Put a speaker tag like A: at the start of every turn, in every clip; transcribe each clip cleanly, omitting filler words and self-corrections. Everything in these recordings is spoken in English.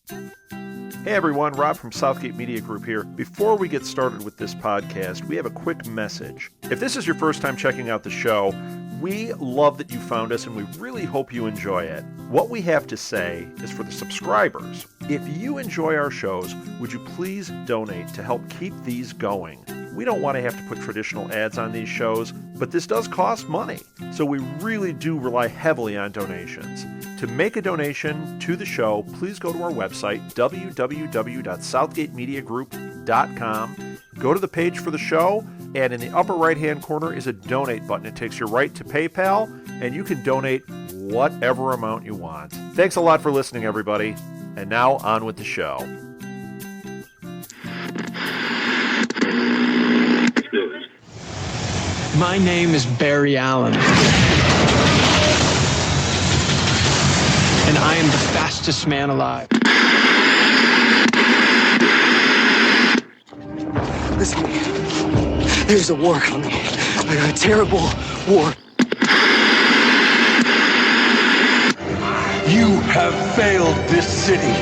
A: Hey everyone, Rob from Southgate Media Group here. Before we get started with this podcast, we have a quick message. If this is your first time checking out the show, we love that you found us and we really hope you enjoy it. What we have to say is for the subscribers. If you enjoy our shows, would you please donate to help keep these going? We don't want to have to put traditional ads on these shows, but this does cost money. So we really do rely heavily on donations. To make a donation to the show, please go to our website, www.southgatemediagroup.com. Go to the page for the show, and in the upper right-hand corner is a donate button. It takes you right to PayPal, and you can donate whatever amount you want. Thanks a lot for listening, everybody. And now, on with the show.
B: My name is Barry Allen. And I am the fastest man alive.
C: Listen to me. There's a war coming. A terrible war.
D: You have failed this city.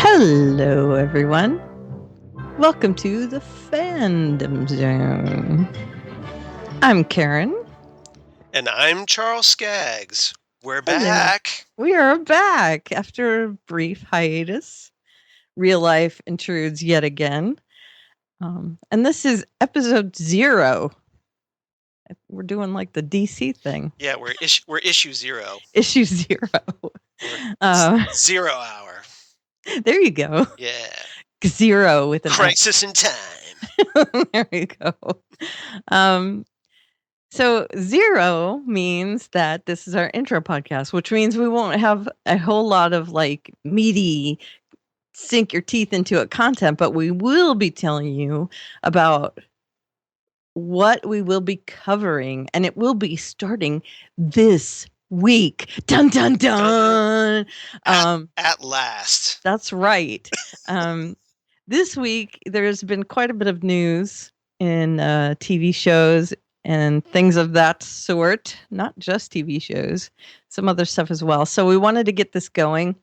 E: Hello, everyone. Welcome to the Fandom Zone. I'm Karen.
F: And I'm Charles Skaggs. We're back.
E: We are back after a brief hiatus. Real life intrudes yet again. And this is episode 0. We're doing like the DC thing.
F: Yeah, we're issue 0.
E: Issue 0.
F: 0 hour.
E: There you go.
F: Yeah.
E: 0 with an
F: crisis in time.
E: There you go. So 0 means that this is our intro podcast, which means we won't have a whole lot of like meaty, sink your teeth into it content, but we will be telling you about what we will be covering, and it will be starting this week. Dun dun dun.
F: At last.
E: That's right. This week there's been quite a bit of news in TV shows and things of that sort. Not just TV shows, some other stuff as well. So we wanted to get this going.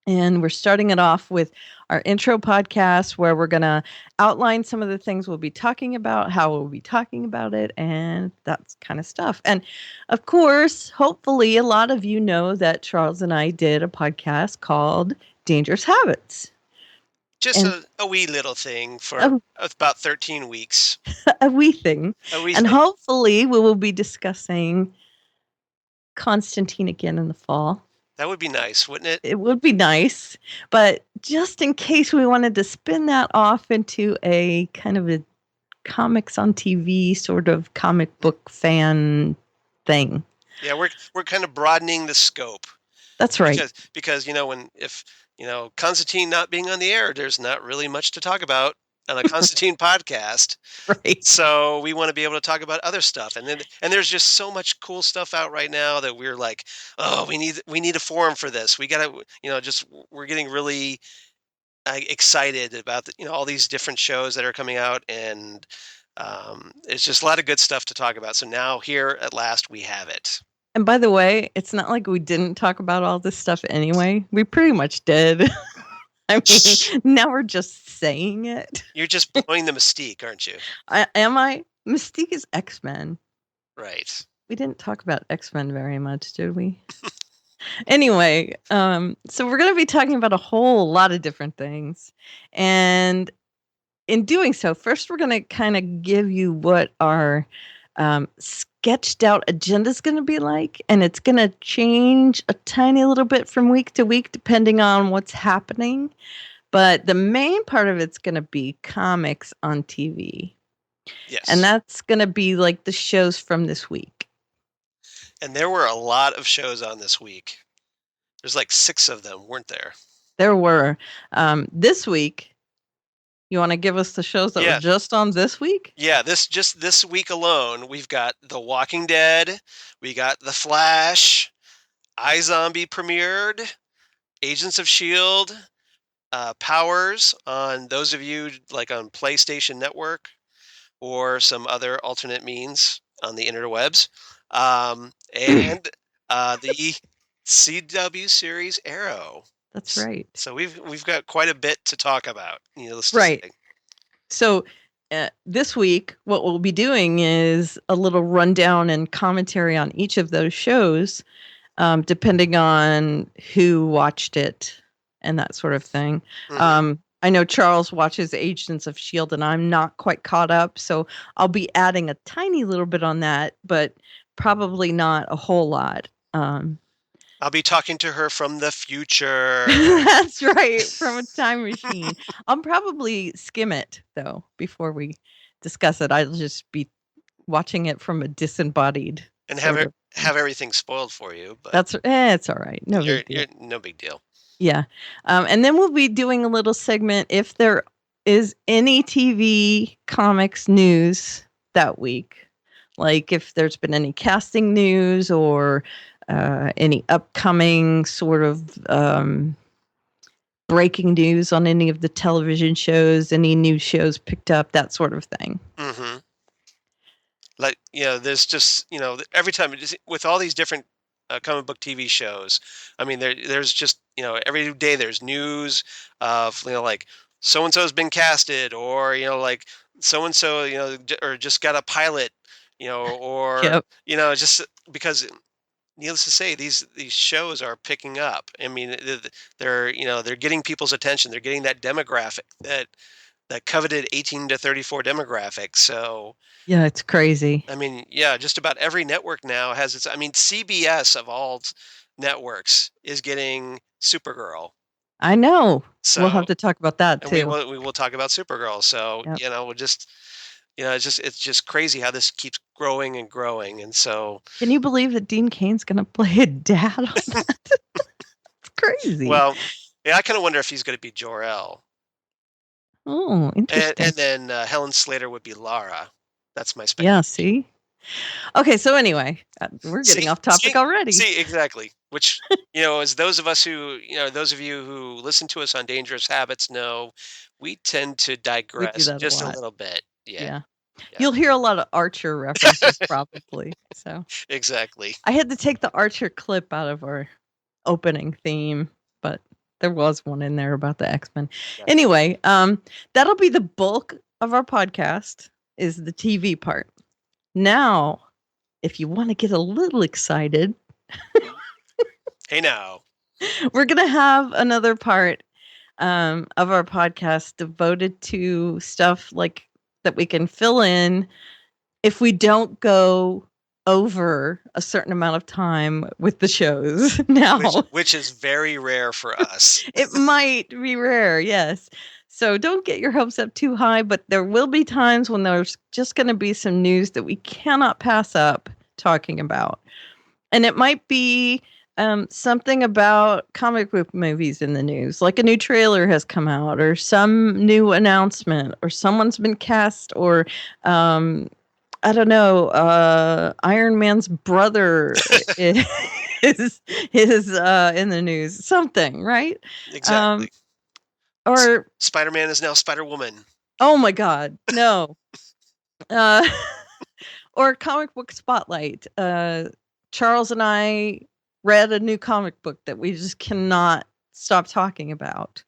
E: And we're starting it off with our intro podcast where we're going to outline some of the things we'll be talking about, how we'll be talking about it, and that kind of stuff. And of course, hopefully a lot of you know that Charles and I did a podcast called Dangerous Habits.
F: Just a wee little thing for about 13 weeks.
E: A wee thing. And hopefully we will be discussing Constantine again in the fall.
F: That would be nice, wouldn't it?
E: It would be nice. But just in case we wanted to spin that off into a kind of a comics on TV sort of comic book fan thing.
F: Yeah, we're kind of broadening the scope.
E: That's right.
F: Because if Constantine not being on the air, there's not really much to talk about on a Constantine podcast.
E: Right.
F: So we want to be able to talk about other stuff. And there's just so much cool stuff out right now that we're like, oh, we need a forum for this. We got to, we're getting really excited about all these different shows that are coming out, and it's just a lot of good stuff to talk about. So now here at last we have it.
E: And by the way, it's not like we didn't talk about all this stuff anyway. We pretty much did. I mean, now we're just saying it.
F: You're just blowing the mystique, aren't you?
E: Am I? Mystique is X-Men.
F: Right.
E: We didn't talk about X-Men very much, did we? Anyway, so we're going to be talking about a whole lot of different things. And in doing so, first we're going to kind of give you what our sketched out agenda is going to be like, and it's going to change a tiny little bit from week to week depending on what's happening, but the main part of it's going to be comics on TV.
F: Yes.
E: And that's going to be like the shows from this week.
F: And there were a lot of shows on this week. There's like 6 of them, weren't there?
E: There were. This week, you want to give us the shows that were just on this week?
F: Yeah, this week alone, we've got The Walking Dead, we got The Flash, iZombie premiered, Agents of S.H.I.E.L.D., Powers on those of you like on PlayStation Network or some other alternate means on the interwebs, and the CW series Arrow.
E: That's right.
F: So we've got quite a bit to talk about.
E: Right. So this week, what we'll be doing is a little rundown and commentary on each of those shows, depending on who watched it and that sort of thing. Mm-hmm. I know Charles watches Agents of S.H.I.E.L.D. and I'm not quite caught up, so I'll be adding a tiny little bit on that, but probably not a whole lot.
F: I'll be talking to her from the future.
E: That's right, from a time machine. I'll probably skim it, though, before we discuss it. I'll just be watching it from a disembodied
F: and have everything spoiled for you. But
E: it's all right. No big deal.
F: No big deal.
E: Yeah. And then we'll be doing a little segment if there is any TV comics news that week. Like if there's been any casting news or any upcoming sort of breaking news on any of the television shows, any new shows picked up, that sort of thing.
F: Mm-hmm. Like, there's just, every time with all these different comic book TV shows, I mean, there's just, every day there's news of, like so-and-so's been casted or, like so-and-so, or just got a pilot, or,
E: yep.
F: Just because needless to say, these shows are picking up. I mean, they're getting people's attention. They're getting that demographic, that coveted 18 to 34 demographic. So
E: yeah, it's crazy.
F: I mean, just about every network now has its. I mean, CBS of all networks is getting Supergirl.
E: I know.
F: So
E: we'll have to talk about that too.
F: We will talk about Supergirl. So yep. We'll just. It's just crazy how this keeps growing and growing. And so
E: can you believe that Dean Cain's going to play a dad on that? It's crazy.
F: Well, I kind of wonder if he's going to be Jor-El.
E: Oh, interesting.
F: And then Helen Slater would be Lara. That's my speculation.
E: Yeah, see? Okay, so anyway, we're getting off topic already.
F: See, exactly. Which, as those of us who, those of you who listen to us on Dangerous Habits know, we tend to digress just a little bit. Yeah.
E: You'll hear a lot of Archer references probably. So
F: exactly.
E: I had to take the Archer clip out of our opening theme, but there was one in there about the X-Men. Yeah. Anyway, that'll be the bulk of our podcast is the TV part. Now, if you want to get a little excited,
F: hey now,
E: we're going to have another part of our podcast devoted to stuff like that we can fill in if we don't go over a certain amount of time with the shows now.
F: Which is very rare for us.
E: It might be rare, yes. So don't get your hopes up too high, but there will be times when there's just going to be some news that we cannot pass up talking about. And it might be something about comic book movies in the news, like a new trailer has come out or some new announcement or someone's been cast or I don't know, Iron Man's brother is in the news, something, right?
F: Exactly.
E: Or
F: Spider-Man is now Spider-Woman.
E: Oh my God, no. Or comic book spotlight. Charles and I read a new comic book that we just cannot stop talking about.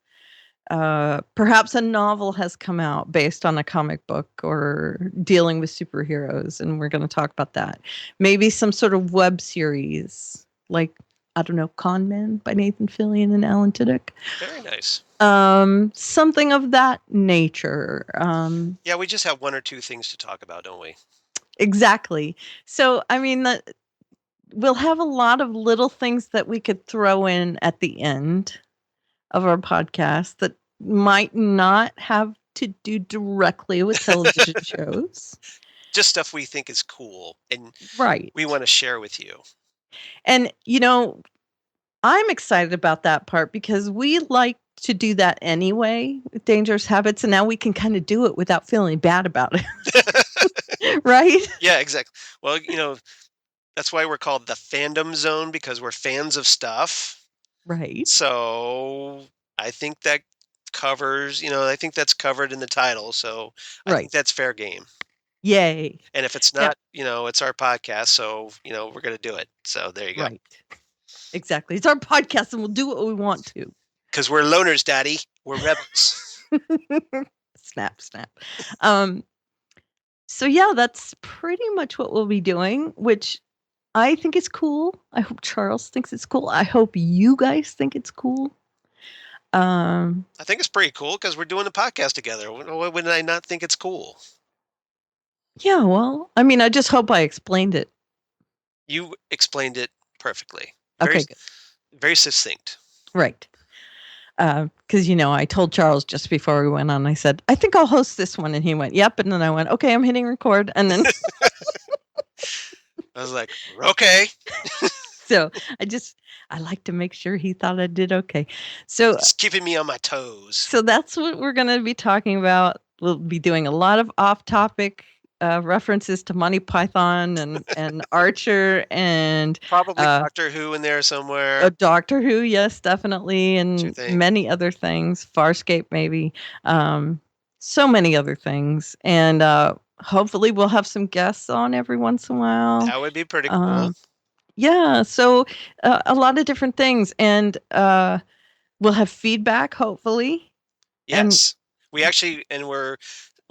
E: Perhaps a novel has come out based on a comic book or dealing with superheroes, and we're going to talk about that. Maybe some sort of web series, like, I don't know, Con Men by Nathan Fillion and Alan Tudyk.
F: Very nice.
E: Something of that nature.
F: Yeah, we just have one or two things to talk about, don't we?
E: Exactly. So, I mean, we'll have a lot of little things that we could throw in at the end of our podcast that might not have to do directly with television shows.
F: Just stuff we think is cool and
E: right.
F: we want to share with you.
E: And, I'm excited about that part because we like to do that anyway with Dangerous Habits, and now we can kind of do it without feeling bad about it. Right?
F: Yeah, exactly. Well, that's why we're called the Fandom Zone, because we're fans of stuff.
E: Right.
F: So I think that covers, I think that's covered in the title. So I think
E: Right.
F: that's fair game.
E: Yay.
F: And if it's
E: Yeah.
F: not, it's our podcast. So, we're going to do it. So there you go.
E: Right. Exactly. It's our podcast and we'll do what we want to.
F: Because we're loners, Daddy. We're rebels.
E: Snap, snap. So yeah, that's pretty much what we'll be doing, which I think is cool. I hope Charles thinks it's cool. I hope you guys think it's cool.
F: I think it's pretty cool because we're doing a podcast together. Why wouldn't I not think it's cool?
E: Yeah, well, I mean, I just hope I explained it.
F: You explained it perfectly.
E: Okay, good.
F: Very succinct.
E: Right. Because, I told Charles just before we went on, I said, I think I'll host this one. And he went, yep. And then I went, okay, I'm hitting record. And then
F: I was like, okay.
E: So I like to make sure he thought I did okay. So
F: it's keeping me on my toes.
E: So that's what we're going to be talking about. We'll be doing a lot of off-topic references to Monty Python and Archer and
F: probably Doctor Who in there somewhere.
E: Doctor Who, yes, definitely, and many other things. Farscape, maybe. So many other things, and hopefully we'll have some guests on every once in a while.
F: That would be pretty cool.
E: Yeah, so a lot of different things, and we'll have feedback, hopefully.
F: Yes,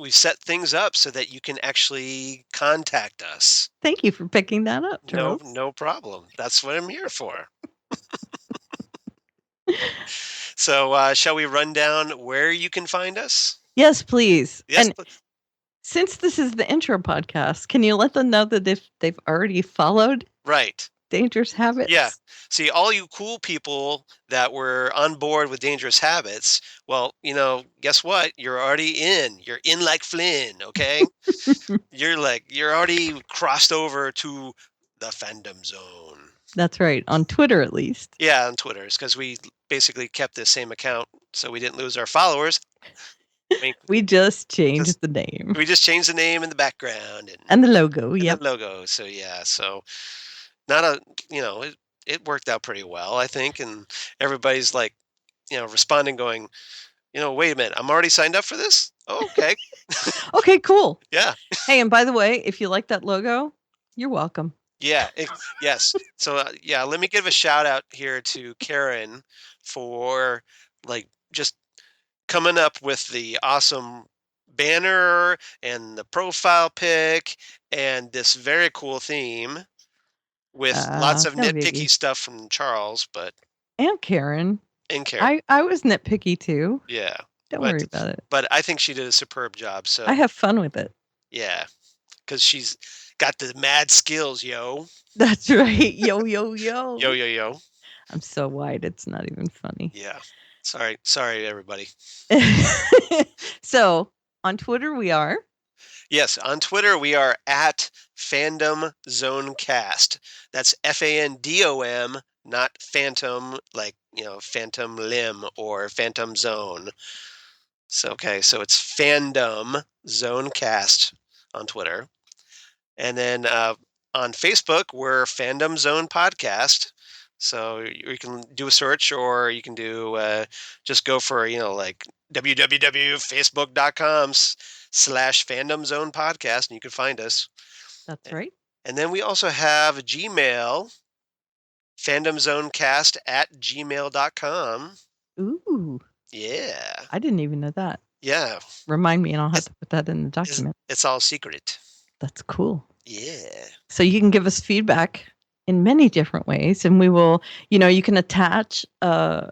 F: we've set things up so that you can actually contact us.
E: Thank you for picking that up, Charles.
F: No problem. That's what I'm here for. So, shall we run down where you can find us?
E: Yes, please.
F: Yes,
E: please. Since this is the intro podcast, can you let them know that if they've already followed Dangerous Habits?
F: Yeah. See, all you cool people that were on board with Dangerous Habits, well, guess what? You're already in. You're in like Flynn, okay? You're already crossed over to the Fandom Zone.
E: That's right. On Twitter, at least.
F: Yeah, on Twitter. It's because we basically kept the same account, so we didn't lose our followers.
E: We just changed the name.
F: We just changed the name in the background.
E: And the logo, yeah.
F: The logo, so yeah. So it worked out pretty well, I think. And everybody's like, responding going, wait a minute, I'm already signed up for this? Oh, okay.
E: Okay, cool.
F: Yeah.
E: Hey, and by the way, if you like that logo, you're welcome.
F: Yeah. Yes. So, let me give a shout out here to Karen for just coming up with the awesome banner and the profile pic and this very cool theme with lots of nitpicky stuff from Charles,
E: and Karen.
F: And Karen.
E: I was nitpicky too.
F: Yeah.
E: Don't worry about it.
F: But I think she did a superb job. So
E: I have fun with it.
F: Yeah. Because she's got the mad skills, yo.
E: That's right. Yo, yo, yo.
F: Yo, yo, yo.
E: I'm so wide, it's not even funny.
F: Yeah. Sorry, everybody.
E: So, on Twitter, we are?
F: Yes, on Twitter, we are at Fandom Zone Cast. That's FANDOM, not Phantom, Phantom Limb or Phantom Zone. So it's Fandom Zone Cast on Twitter. And then on Facebook, we're Fandom Zone Podcast. So you can do a search, or you can do just go for www.facebook.com/Fandom Zone Podcast, and you can find us.
E: That's right.
F: And then we also have a Gmail, fandomzonecast@gmail.com.
E: Ooh.
F: Yeah.
E: I didn't even know that.
F: Yeah.
E: Remind me, and I'll have to put that in the document.
F: It's all secret.
E: That's cool.
F: Yeah.
E: So you can give us feedback in many different ways, and we will, you can attach an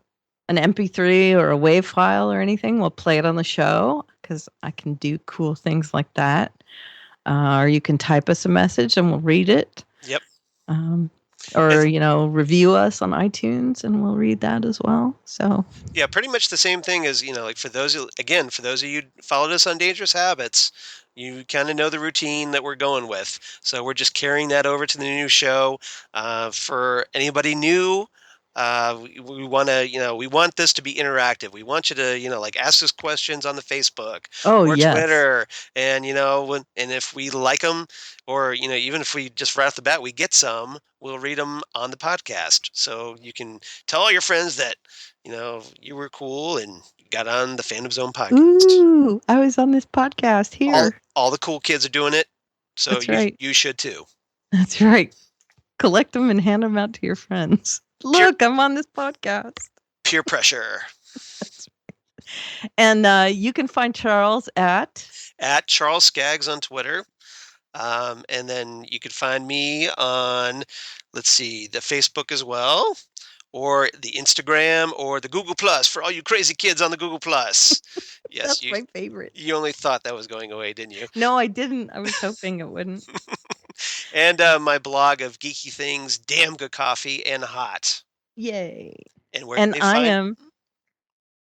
E: MP3 or a WAV file or anything. We'll play it on the show because I can do cool things like that. Or you can type us a message and we'll read it.
F: Yep.
E: Or, review us on iTunes and we'll read that as well. So
F: yeah, pretty much the same thing as, for those of you who followed us on Dangerous Habits, you kind of know the routine that we're going with. So we're just carrying that over to the new show. For anybody new, We want to, we want this to be interactive. We want you to, like ask us questions on the Facebook
E: Oh,
F: or
E: yes.
F: Twitter. And, and if we like them or, even if we just right off the bat, we get some, we'll read them on the podcast. So you can tell all your friends that, you were cool and got on the Fandom Zone podcast.
E: Ooh, I was on this podcast here.
F: All the cool kids are doing it. So
E: That's right.
F: you should too.
E: That's right. Collect them and hand them out to your friends. Look, I'm on this podcast.
F: Peer pressure.
E: And you can find Charles at
F: Charles Skaggs on Twitter. And then you could find me on, let's see, the Facebook as well, or the Instagram, or the Google Plus for all you crazy kids on the Google Plus. Yes,
E: That's my favorite.
F: You only thought that was going away, didn't you?
E: No, I didn't. I was hoping it wouldn't.
F: And my blog of geeky things, damn good coffee, and hot.
E: Yay.
F: And where
E: And
F: can they
E: I
F: find-
E: am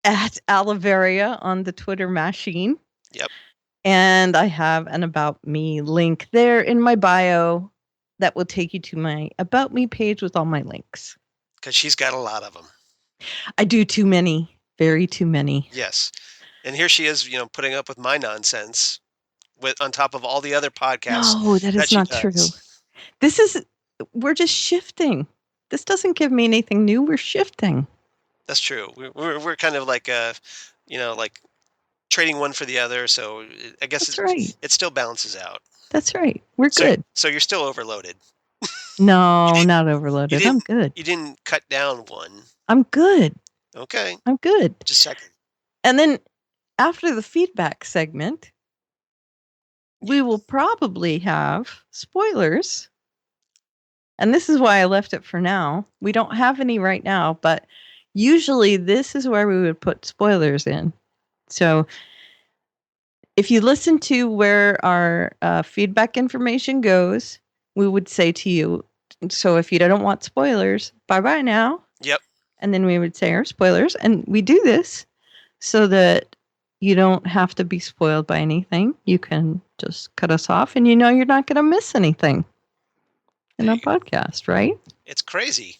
E: at Aliveria on the Twitter machine.
F: Yep.
E: And I have an About Me link there in my bio that will take you to my About Me page with all my links.
F: Because she's got a lot of them.
E: I do too many. Very too many.
F: Yes. And here she is, putting up with my nonsense on top of all the other podcasts.
E: No, that is
F: she
E: not
F: does.
E: true. We're just shifting. This doesn't give me anything new. We're shifting.
F: That's true. We're kind of like like trading one for the other. So I guess
E: That's right.
F: It still balances out.
E: That's right. We're good.
F: So you're still overloaded.
E: No, not overloaded. I'm good.
F: You didn't cut down one.
E: I'm good.
F: Okay.
E: I'm good.
F: Just checking.
E: And then after the feedback segment, we will probably have spoilers. And this is why I left it for now. We don't have any right now, but usually this is where we would put spoilers in. So if you listen to where our feedback information goes, we would say to you, so if you don't want spoilers, bye-bye now.
F: Yep.
E: And then we would say our spoilers. And we do this so that you don't have to be spoiled by anything. You can just cut us off and you're not going to miss anything in our podcast, right?
F: It's crazy.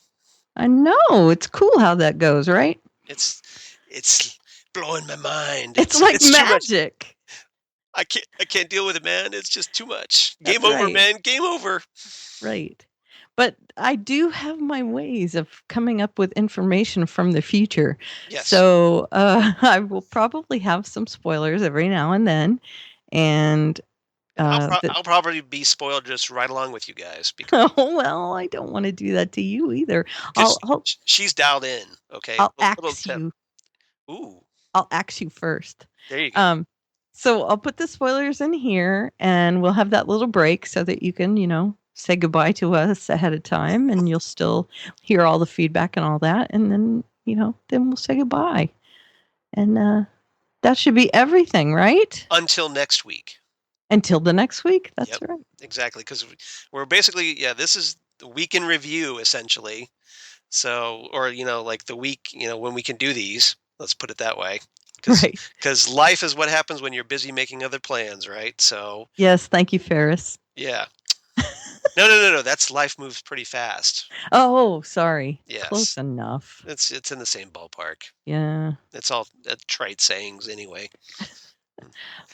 E: I know. It's cool how that goes, right?
F: It's blowing my mind.
E: It's like
F: too much.
E: magic.
F: I can't deal with it, man. It's just too much.
E: That's
F: Game over,
E: right.
F: man. Game over.
E: Right. But I do have my ways of coming up with information from the future.
F: Yes.
E: So I will probably have some spoilers every now and then. And
F: I'll probably be spoiled just right along with you guys. Because
E: oh, well, I don't want to do that to you either.
F: she's dialed in. Okay.
E: I'll
F: Little
E: axe
F: tip.
E: you.
F: Ooh.
E: I'll axe you first.
F: There you go.
E: So I'll put the spoilers in here and we'll have that little break so that you can, say goodbye to us ahead of time and you'll still hear all the feedback and all that. And then, then we'll say goodbye. And that should be everything, right?
F: Until next week.
E: Until the next week. That's
F: Yep.
E: right.
F: Exactly. Because we're basically, this is the week in review, essentially. So, or, like the week, when we can do these, let's put it that way.
E: Right.
F: Because life is what happens when you're busy making other plans, right? So.
E: Yes. Thank you, Ferris.
F: Yeah. No. That's life moves pretty fast.
E: Oh, sorry.
F: Yes.
E: Close enough.
F: It's in the same ballpark.
E: Yeah.
F: It's all trite sayings anyway.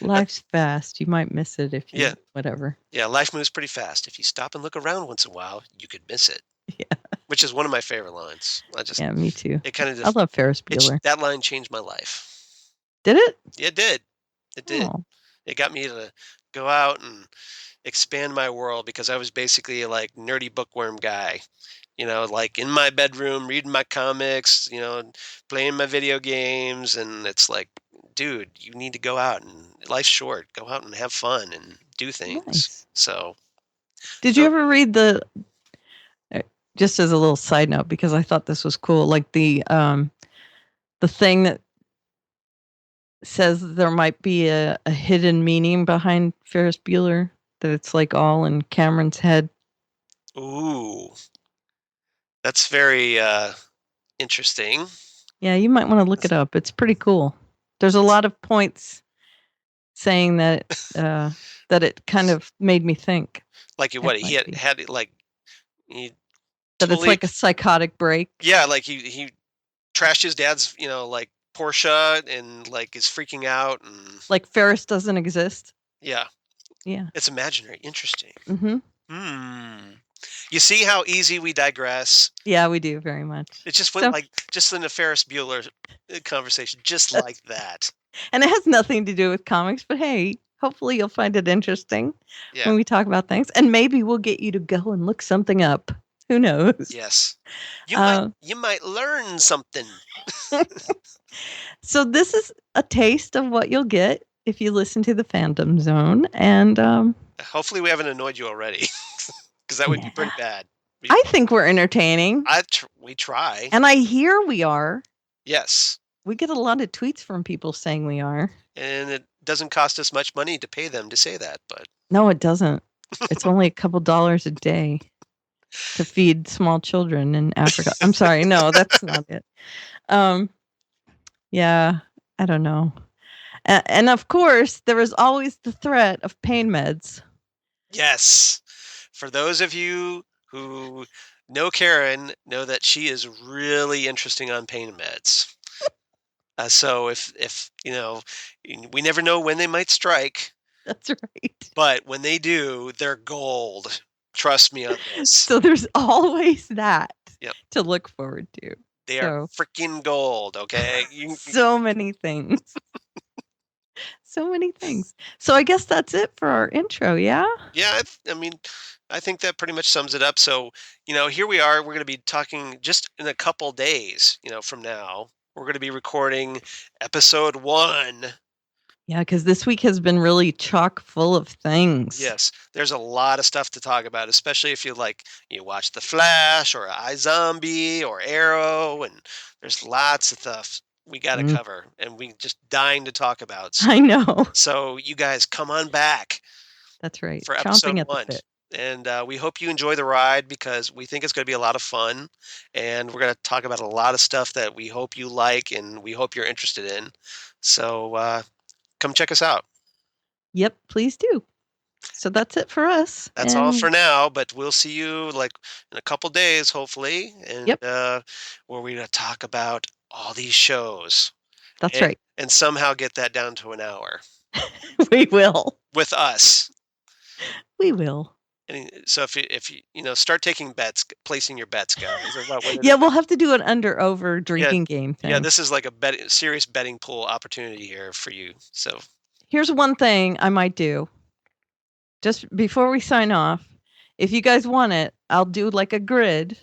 E: Life's fast. You might miss it if you, whatever.
F: Yeah, life moves pretty fast. If you stop and look around once in a while, you could miss it.
E: Yeah.
F: Which is one of my favorite lines.
E: Yeah, me too.
F: It kind of
E: I
F: just.
E: love Ferris Bueller.
F: That line changed my life.
E: Did it?
F: It did. It did.
E: Oh.
F: It got me to go out and expand my world because I was basically like nerdy bookworm guy. Like in my bedroom, reading my comics, playing my video games. And it's like, dude, you need to go out and life's short. Go out and have fun and do things.
E: Nice.
F: So.
E: Did you ever read just as a little side note, because I thought this was cool, like the thing that says there might be a hidden meaning behind Ferris Bueller, that it's like all in Cameron's head?
F: Ooh. That's very interesting.
E: Yeah, you might want to look it up. It's pretty cool. There's a lot of points saying that that it kind of made me think.
F: Like what he had like he
E: That it's like a psychotic break.
F: Yeah, like he trashed his dad's, like Porsche and like is freaking out and
E: Like Ferris doesn't exist.
F: yeah.
E: Yeah.
F: It's imaginary. Interesting.
E: Mm-hmm.
F: You see how easy we digress?
E: Yeah, we do very much.
F: It just went just in the Ferris Bueller conversation, just like that.
E: And it has nothing to do with comics, but hey, hopefully you'll find it interesting when we talk about things. And maybe we'll get you to go and look something up. Who knows?
F: Yes. You might learn something.
E: So this is a taste of what you'll get if you listen to the Fandom Zone. And
F: hopefully we haven't annoyed you already, because that would be pretty bad.
E: I think we're entertaining.
F: We try.
E: And I hear we are.
F: Yes.
E: We get a lot of tweets from people saying we are.
F: And it doesn't cost us much money to pay them to say that, but
E: no, it doesn't. It's only a couple dollars a day to feed small children in Africa. I'm sorry. No, that's not it. Yeah, I don't know. And of course, there is always the threat of pain meds.
F: Yes. For those of you who know Karen, know that she is really interesting on pain meds. So if we never know when they might strike.
E: That's right.
F: But when they do, they're gold. Trust me on this.
E: So there's always that to look forward to.
F: They are freaking gold, okay?
E: So many things. So many things. So I guess that's it for our intro, yeah?
F: Yeah, I think that pretty much sums it up. So, here we are. We're going to be talking just in a couple days, from now. We're going to be recording episode 1.
E: Yeah, because this week has been really chock full of things.
F: Yes, there's a lot of stuff to talk about, especially if you watch The Flash or iZombie or Arrow, and there's lots of stuff we got to cover, and we just dying to talk about. So,
E: I know.
F: So you guys come on back.
E: That's right.
F: For episode 1. And we hope you enjoy the ride, because we think it's going to be a lot of fun. And we're going to talk about a lot of stuff that we hope you like and we hope you're interested in. So come check us out. Yep,
E: please do. So that's it for us.
F: That's all for now, but we'll see you in a couple days, hopefully. And where we're going to talk about all these shows.
E: That's right.
F: And somehow get that down to an hour.
E: We will.
F: With us.
E: We will.
F: And so if you start taking bets, placing your bets, guys.
E: Yeah, we'll have to do an under-over drinking game thing.
F: Yeah, this is like a serious betting pool opportunity here for you. So
E: here's one thing I might do. Just before we sign off, if you guys want it, I'll do like a grid,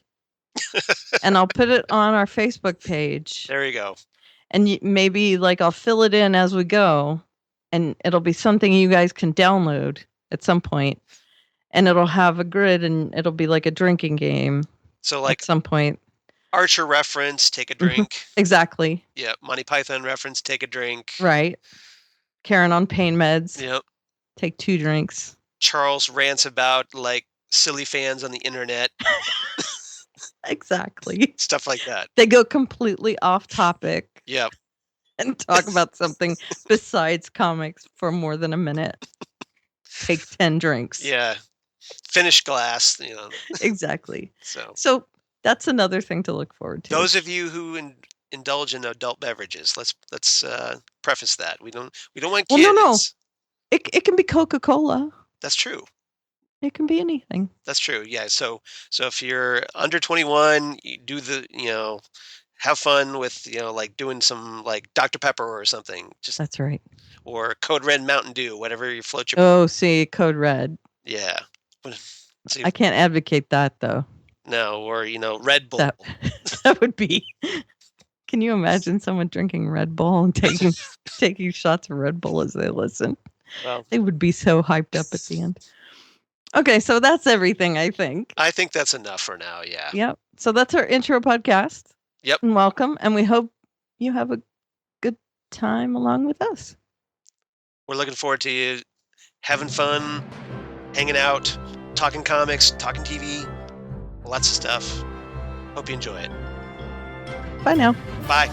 E: and I'll put it on our Facebook page.
F: There you go.
E: And maybe I'll fill it in as we go, and it'll be something you guys can download at some point. And it'll have a grid, and it'll be like a drinking game.
F: So
E: at some point.
F: Archer reference, take a drink.
E: Exactly.
F: Yeah. Monty Python reference, take a drink.
E: Right. Karen on pain meds.
F: Yep.
E: Take 2 drinks.
F: Charles rants about silly fans on the internet.
E: Exactly.
F: Stuff like that.
E: They go completely off topic.
F: Yep.
E: And talk about something besides comics for more than a minute. Take 10 drinks.
F: Yeah. Finished glass,
E: Exactly.
F: So
E: that's another thing to look forward to.
F: Those of you who indulge in adult beverages, let's preface that. We don't want kids.
E: Well, no. It can be Coca-Cola.
F: That's true.
E: It can be anything.
F: That's true. Yeah. So if you're under 21, you do have fun with, doing some Dr. Pepper or something.
E: That's right.
F: Or Code Red Mountain Dew, whatever you float your.
E: Oh, see, Code Red.
F: Yeah.
E: See, I can't advocate that though.
F: No, or Red Bull.
E: That would be. Can you imagine someone drinking Red Bull and taking shots of Red Bull as they listen?
F: Well,
E: they would be so hyped up at the end. Okay, so that's everything, I think.
F: I think that's enough for now, yeah.
E: Yep. So that's our intro podcast.
F: Yep.
E: And welcome, and we hope you have a good time along with us.
F: We're looking forward to you having fun, hanging out, talking comics, talking TV, lots of stuff. Hope you enjoy it.
E: Bye now.
F: Bye.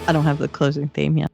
E: I don't have the closing theme yet.